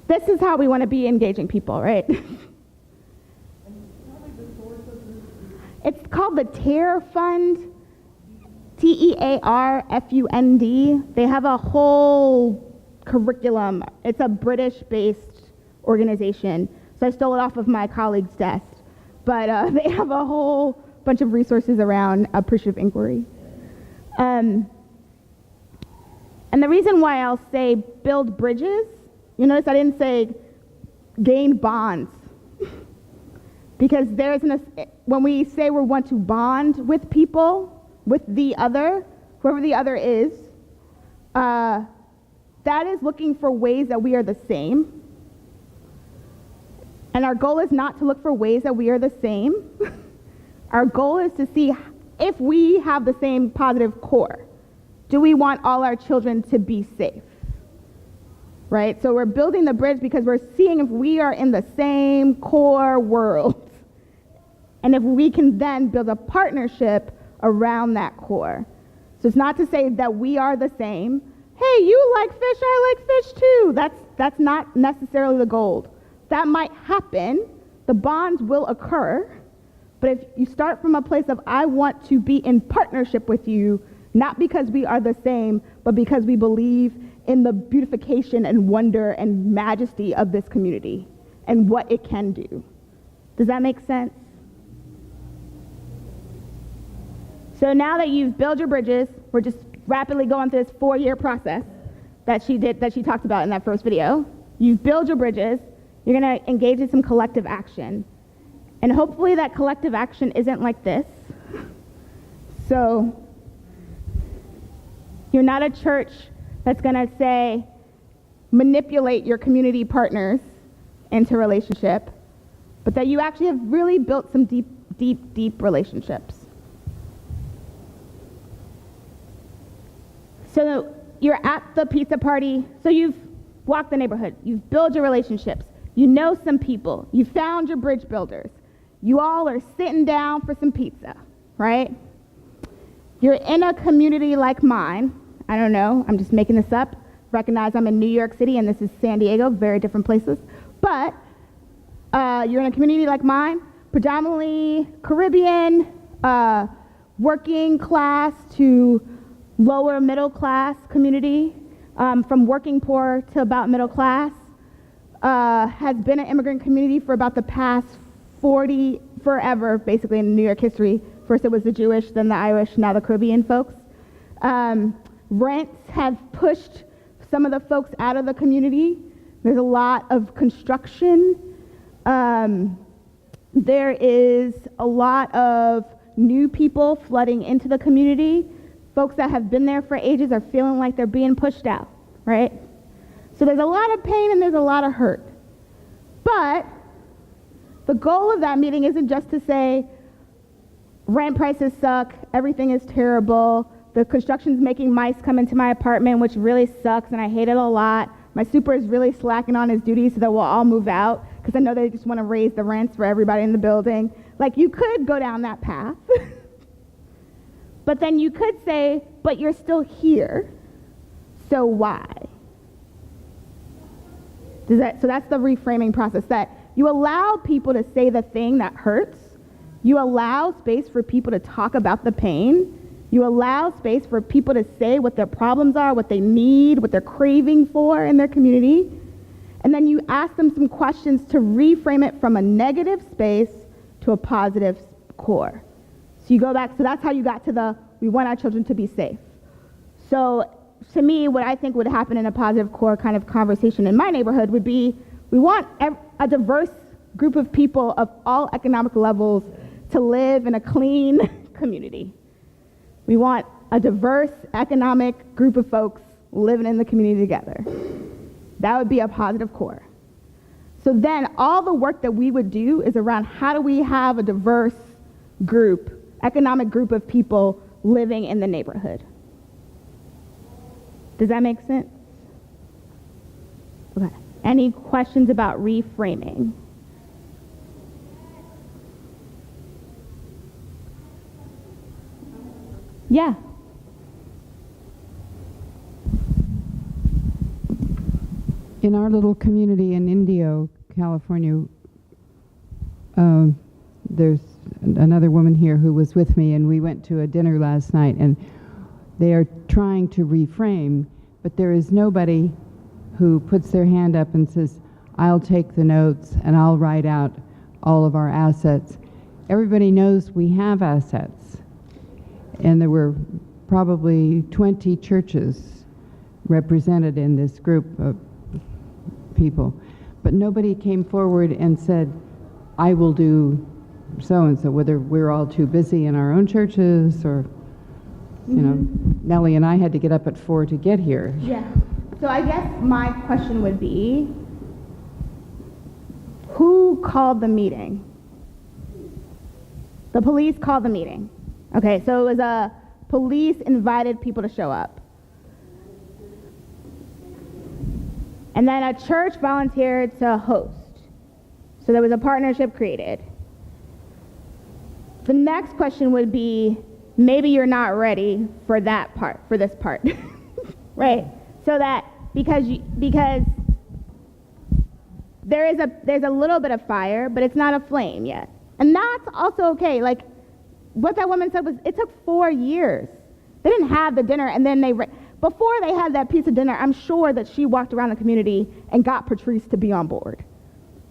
This is how we want to be engaging people, right? It's called the TARE Fund, TEARFUND. They have a whole curriculum. It's a British-based organization. So I stole it off of my colleague's desk. But they have a whole bunch of resources around appreciative inquiry. And the reason why I'll say build bridges, you notice I didn't say gain bonds. Because when we say we want to bond with people, with the other, whoever the other is, that is looking for ways that we are the same. And our goal is not to look for ways that we are the same. Our goal is to see if we have the same positive core. Do we want all our children to be safe? Right? So we're building the bridge because we're seeing if we are in the same core world. And if we can then build a partnership around that core. So it's not to say that we are the same. Hey, you like fish, I like fish too. That's not necessarily the goal. That might happen. The bonds will occur. But if you start from a place of, I want to be in partnership with you, not because we are the same, but because we believe in the beautification and wonder and majesty of this community and what it can do. Does that make sense? So now that you've built your bridges, we're just rapidly going through this 4-year process that she talked about in that first video. You've built your bridges. You're going to engage in some collective action. And hopefully that collective action isn't like this. So you're not a church that's going to say, manipulate your community partners into relationship, but that you actually have really built some deep, deep, deep relationships. So you're at the pizza party, so you've walked the neighborhood, you've built your relationships, you know some people, you found your bridge builders, you all are sitting down for some pizza, right? You're in a community like mine. I don't know, I'm just making this up. Recognize I'm in New York City and this is San Diego, very different places. But you're in a community like mine, predominantly Caribbean, working class to lower middle class community, from working poor to about middle class, has been an immigrant community for about the past forever, basically in New York history. First it was the Jewish, then the Irish, now the Caribbean folks. Rents have pushed some of the folks out of the community. There's a lot of construction. There is a lot of new people flooding into the community. Folks that have been there for ages are feeling like they're being pushed out, right? So there's a lot of pain and there's a lot of hurt. But the goal of that meeting isn't just to say, rent prices suck, everything is terrible, the construction's making mice come into my apartment, which really sucks and I hate it a lot. My super is really slacking on his duties so that we'll all move out because I know they just want to raise the rents for everybody in the building. Like, you could go down that path. But then you could say, but you're still here, so why? So that's the reframing process, that you allow people to say the thing that hurts. You allow space for people to talk about the pain. You allow space for people to say what their problems are, what they need, what they're craving for in their community. And then you ask them some questions to reframe it from a negative space to a positive core. So you go back, so that's how you got to we want our children to be safe. So to me, what I think would happen in a positive core kind of conversation in my neighborhood would be, we want a diverse group of people of all economic levels to live in a clean community. We want a diverse economic group of folks living in the community together. That would be a positive core. So then all the work that we would do is around how do we have a diverse group, economic group of people living in the neighborhood. Does that make sense? Okay. Any questions about reframing? Yeah. In our little community in Indio, California, there's another woman here who was with me, and we went to a dinner last night, and they are trying to reframe, but there is nobody who puts their hand up and says, I'll take the notes and I'll write out all of our assets. Everybody knows we have assets, and there were probably 20 churches represented in this group of people, but nobody came forward and said, I will do so-and-so, whether we're all too busy in our own churches or, you know, Nellie and I had to get up at 4 to get here. Yeah. So I guess my question would be, who called the meeting? The police called the meeting. Okay, so it was police invited people to show up. And then a church volunteered to host. So there was a partnership created. The next question would be, maybe you're not ready for that part, for this part, right? So that because there's a little bit of fire, but it's not a flame yet. And that's also okay. Like what that woman said was, it took 4 years. They didn't have the dinner, and then before they had that pizza dinner, I'm sure that she walked around the community and got Patrice to be on board.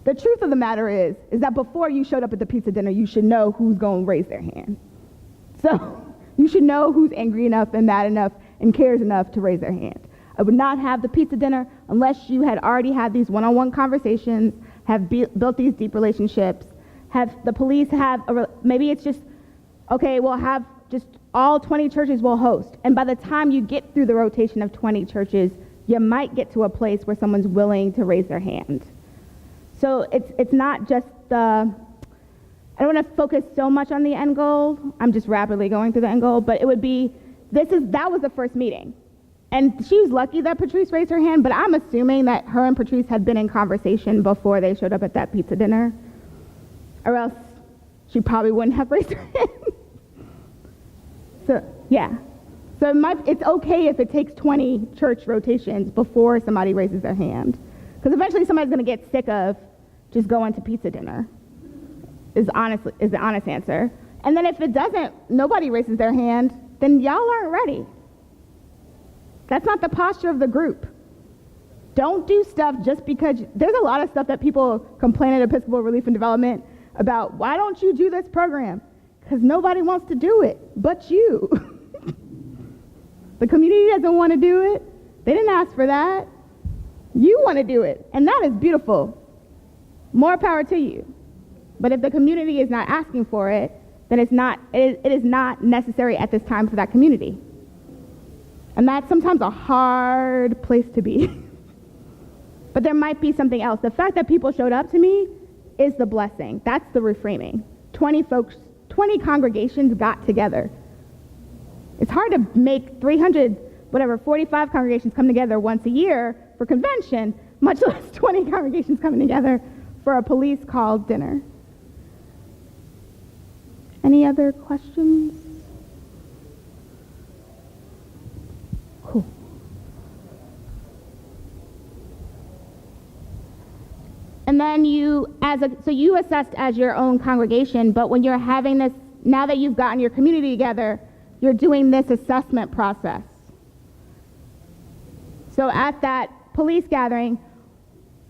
The truth of the matter is that before you showed up at the pizza dinner, you should know who's going to raise their hand. So you should know who's angry enough and mad enough and cares enough to raise their hand. I would not have the pizza dinner unless you had already had these one-on-one conversations, have built these deep relationships, have the police have, maybe it's just, okay, we'll have just all 20 churches will host. And by the time you get through the rotation of 20 churches, you might get to a place where someone's willing to raise their hand. So it's not just I don't want to focus so much on the end goal. I'm just rapidly going through the end goal, but it would be, that was the first meeting. And she was lucky that Patrice raised her hand, but I'm assuming that her and Patrice had been in conversation before they showed up at that pizza dinner, or else she probably wouldn't have raised her hand. So, yeah. So it's okay if it takes 20 church rotations before somebody raises their hand. Because eventually somebody's going to get sick of just going to pizza dinner, is the honest answer. And then if it doesn't, nobody raises their hand, then y'all aren't ready. That's not the posture of the group. Don't do stuff just because, there's a lot of stuff that people complain at Episcopal Relief and Development about, why don't you do this program? Because nobody wants to do it, but you. The community doesn't want to do it. They didn't ask for that. You want to do it, and that is beautiful. More power to you. But if the community is not asking for it, then it is not necessary at this time for that community. And that's sometimes a hard place to be. But there might be something else. The fact that people showed up to me is the blessing. That's the reframing. 20 congregations got together. It's hard to make 45 congregations come together once a year for convention, much less 20 congregations coming together for a police called dinner. Any other questions? Cool. And then you assessed as your own congregation, but when you're having this, now that you've gotten your community together, you're doing this assessment process. So at that police gathering,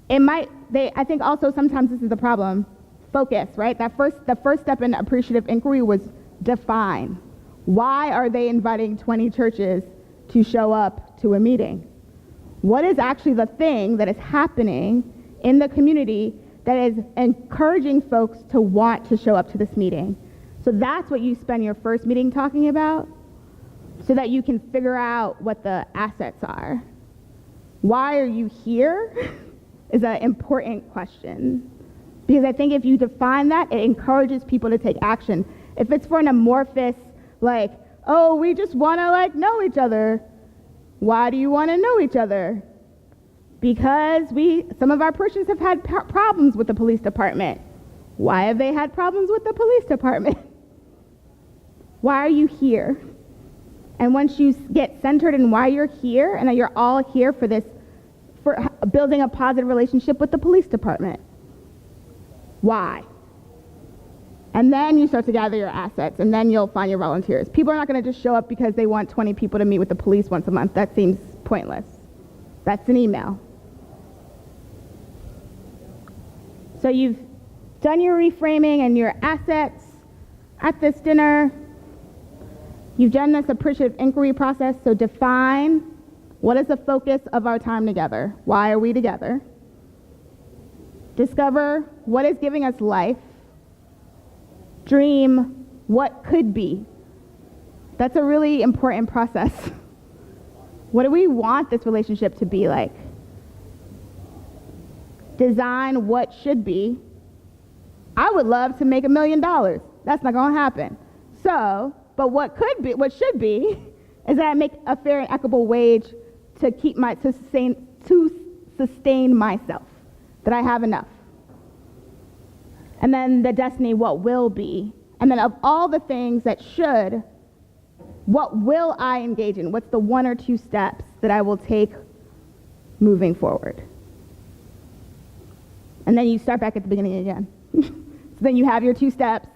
I think also sometimes this is the problem, focus, right? The first step in appreciative inquiry was define. Why are they inviting 20 churches to show up to a meeting? What is actually the thing that is happening in the community that is encouraging folks to want to show up to this meeting? So that's what you spend your first meeting talking about, so that you can figure out what the assets are. Why are you here is an important question. Because I think if you define that, it encourages people to take action. If it's for an amorphous, like, oh, we just want to know each other. Why do you want to know each other? Because some of our parishioners have had problems with the police department. Why have they had problems with the police department? Why are you here? And once you get centered in why you're here, and that you're all here for building a positive relationship with the police department. Why? And then you start to gather your assets, and then you'll find your volunteers. People are not going to just show up because they want 20 people to meet with the police once a month. That seems pointless. That's an email. So you've done your reframing and your assets at this dinner. You've done this appreciative inquiry process, so define what is the focus of our time together. Why are we together? Discover what is giving us life. Dream what could be. That's a really important process. What do we want this relationship to be like? Design what should be. I would love to make $1 million. That's not going to happen. So, but what should be, is that I make a fair and equitable wage to sustain myself, that I have enough. And then the destiny, what will be. And then of all the things that should, what will I engage in? What's the 1 or 2 steps that I will take moving forward? And then you start back at the beginning again. So then you have your 2 steps,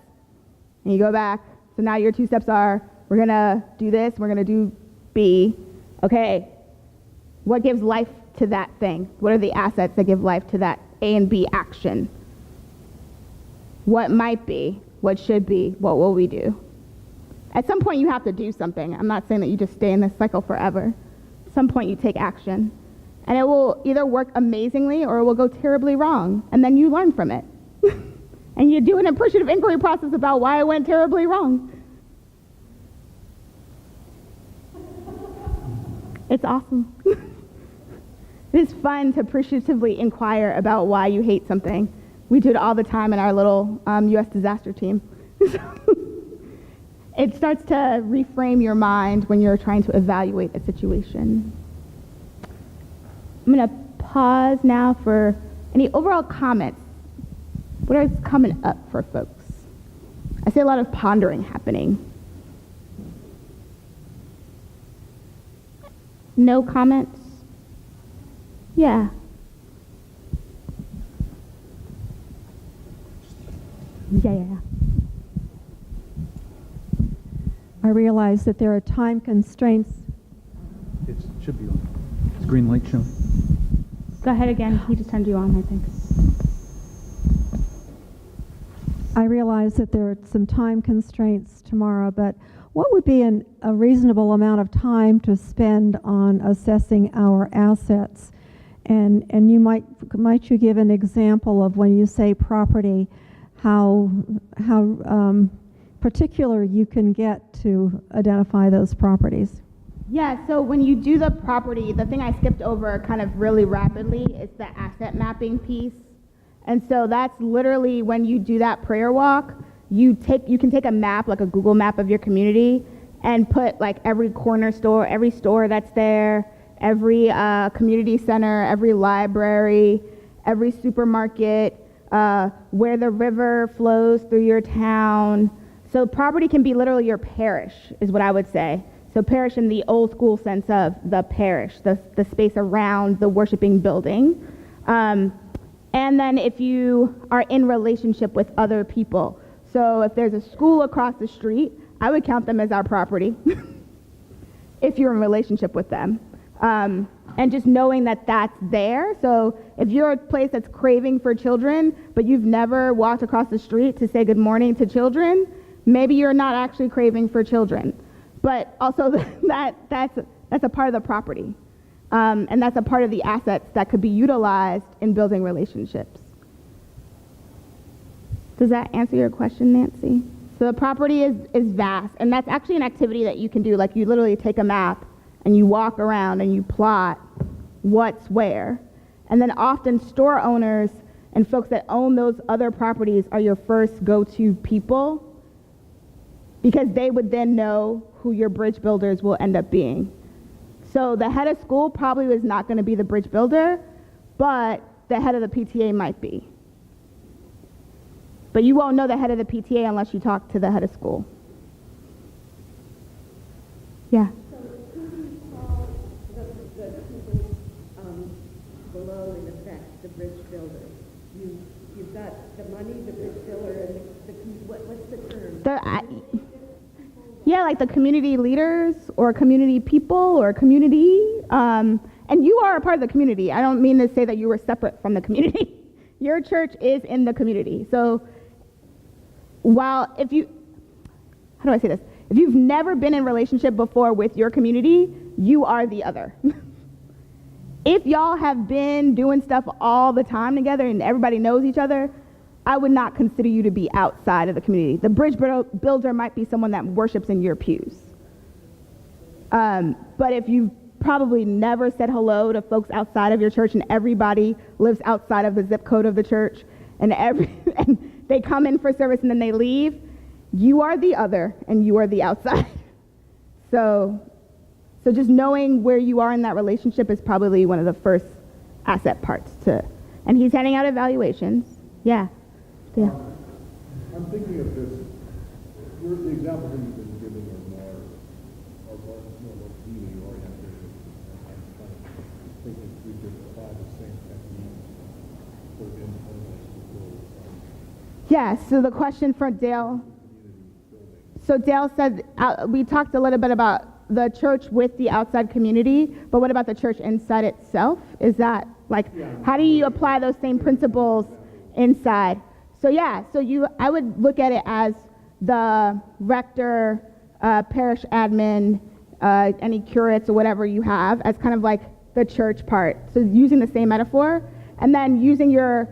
and you go back. So now your 2 steps are, we're going to do this, we're going to do B. Okay, what gives life to that thing? What are the assets that give life to that A and B action? What might be? What should be? What will we do? At some point you have to do something. I'm not saying that you just stay in this cycle forever. At some point you take action. And it will either work amazingly or it will go terribly wrong. And then you learn from it. And you do an appreciative inquiry process about why it went terribly wrong. It's awesome. It is fun to appreciatively inquire about why you hate something. We do it all the time in our little U.S. disaster team. it starts to reframe your mind when you're trying to evaluate a situation. I'm going to pause now for any overall comments. What is coming up for folks? I see a lot of pondering happening. No comments? Yeah. Yeah. I realize that there are time constraints. It should be on. Is green light shown? Go ahead again. He just turned you on, I think. I realize that there are some time constraints tomorrow, but what would be a reasonable amount of time to spend on assessing our assets? And you might you give an example of when you say property, how particular you can get to identify those properties? Yeah, so when you do the property, the thing I skipped over kind of really rapidly is the asset mapping piece. And so that's literally when you do that prayer walk, you can take a map, like a Google map of your community, and put like every corner store, every store that's there, every community center, every library, every supermarket, where the river flows through your town. So property can be literally your parish, is what I would say. So parish in the old school sense of the parish, the space around the worshiping building. And then if you are in relationship with other people. So if there's a school across the street, I would count them as our property if you're in relationship with them. And just knowing that that's there. So if you're a place that's craving for children, but you've never walked across the street to say good morning to children, maybe you're not actually craving for children. But also that's a part of the property. And that's a part of the assets that could be utilized in building relationships. Does that answer your question, Nancy? So the property is vast, and that's actually an activity that you can do. Like you literally take a map and you walk around and you plot what's where. And then often store owners and folks that own those other properties are your first go-to people, because they would then know who your bridge builders will end up being. So the head of school probably was not going to be the bridge builder, but the head of the PTA might be. But you won't know the head of the PTA unless you talk to the head of school. Yeah. So who do you call the people below, in effect, the bridge builder? You've got the money, the bridge builder, and what's the term? Yeah, like the community leaders or community people or community. And you are a part of the community. I don't mean to say that you were separate from the community. Your church is in the community. So how do I say this? If you've never been in relationship before with your community, you are the other. If y'all have been doing stuff all the time together and everybody knows each other, I would not consider you to be outside of the community. The bridge builder might be someone that worships in your pews. But if you've probably never said hello to folks outside of your church and everybody lives outside of the zip code of the church and they come in for service and then they leave, you are the other and you are the outside. So just knowing where you are in that relationship is probably one of the first asset parts and he's handing out evaluations. Yeah. Yeah. I'm thinking of this. The examples that you've been giving are more community oriented. I'm kind of thinking we could apply the same technique for internal schools. Yeah. So the question for Dale. So Dale said we talked a little bit about the church with the outside community, but what about the church inside itself? Is that how do you apply those same principles inside? So I would look at it as the rector, parish admin, any curates or whatever you have as kind of like the church part. So using the same metaphor, and then using your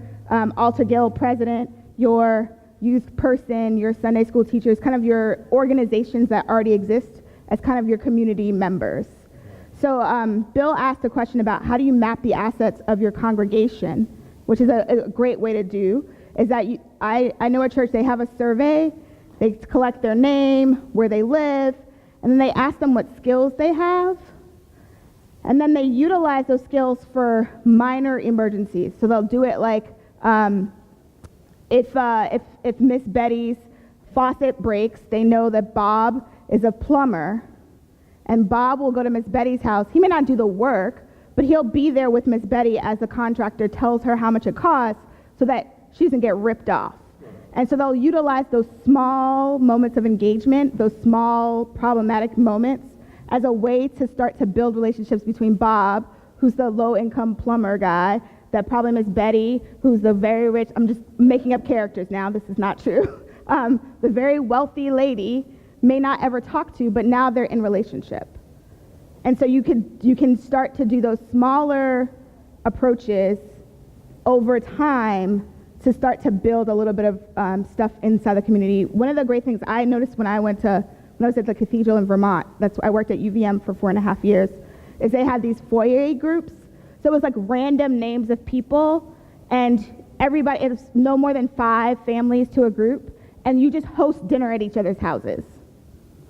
altar guild president, your youth person, your Sunday school teachers, kind of your organizations that already exist as kind of your community members. So Bill asked a question about how do you map the assets of your congregation, which is a great way to do. Is that I know a church, they have a survey, They collect their name, where they live, and then they ask them what skills they have. And then they utilize those skills for minor emergencies. So they'll do it like if Miss Betty's faucet breaks, they know that Bob is a plumber, and Bob will go to Miss Betty's house. He may not do the work, but he'll be there with Miss Betty as the contractor tells her how much it costs so that she doesn't get ripped off. And so they'll utilize those small moments of engagement, those small problematic moments, as a way to start to build relationships between Bob, who's the low-income plumber guy, that probably Miss Betty, who's the very rich, I'm just making up characters now, this is not true, the very wealthy lady may not ever talk to, but now they're in relationship. And so you can start to do those smaller approaches over time to start to build a little bit of stuff inside the community. One of the great things I noticed when I was at the cathedral in Vermont, I worked at UVM for 4.5 years, is they had these foyer groups. So it was like random names of people, and everybody, it was no more than 5 families to a group, and you just host dinner at each other's houses.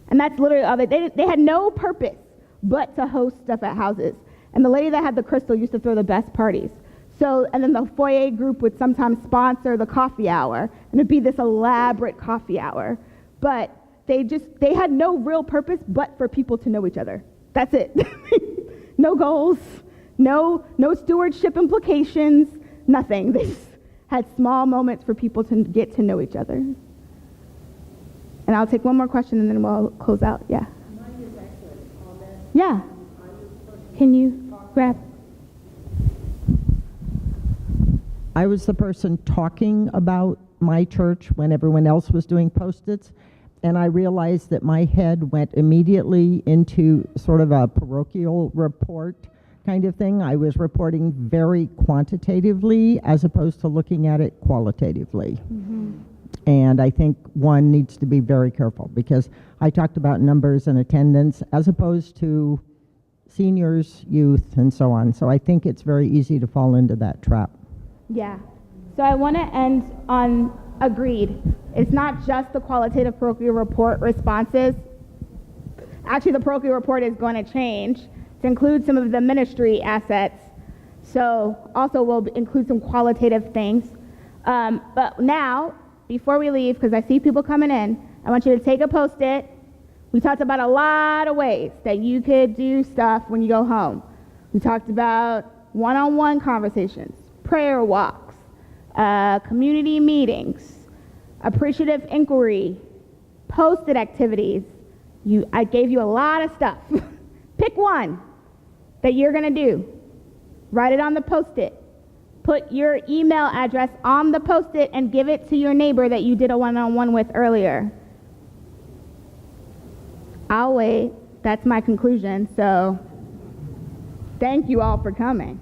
And that's literally all they had no purpose but to host stuff at houses. And the lady that had the crystal used to throw the best parties. So, and then the foyer group would sometimes sponsor the coffee hour, and it'd be this elaborate coffee hour. But they had no real purpose but for people to know each other. That's it. No goals, no stewardship implications, nothing. They just had small moments for people to get to know each other. And I'll take one more question and then we'll close out. Yeah. Yeah. Can you grab? I was the person talking about my church when everyone else was doing Post-its, and I realized that my head went immediately into sort of a parochial report kind of thing. I was reporting very quantitatively as opposed to looking at it qualitatively. Mm-hmm. And I think one needs to be very careful because I talked about numbers and attendance as opposed to seniors, youth, and so on. So I think it's very easy to fall into that trap. Yeah. So I want to end on agreed. It's not just the qualitative parochial report responses. Actually, the parochial report is going to change to include some of the ministry assets. So also we'll include some qualitative things. But now, before we leave, because I see people coming in, I want you to take a Post-it. We talked about a lot of ways that you could do stuff when you go home. We talked about one-on-one conversations, prayer walks, community meetings, appreciative inquiry, Post-it activities. I gave you a lot of stuff. Pick one that you're going to do. Write it on the Post-it. Put your email address on the Post-it and give it to your neighbor that you did a one-on-one with earlier. I'll wait. That's my conclusion. So thank you all for coming.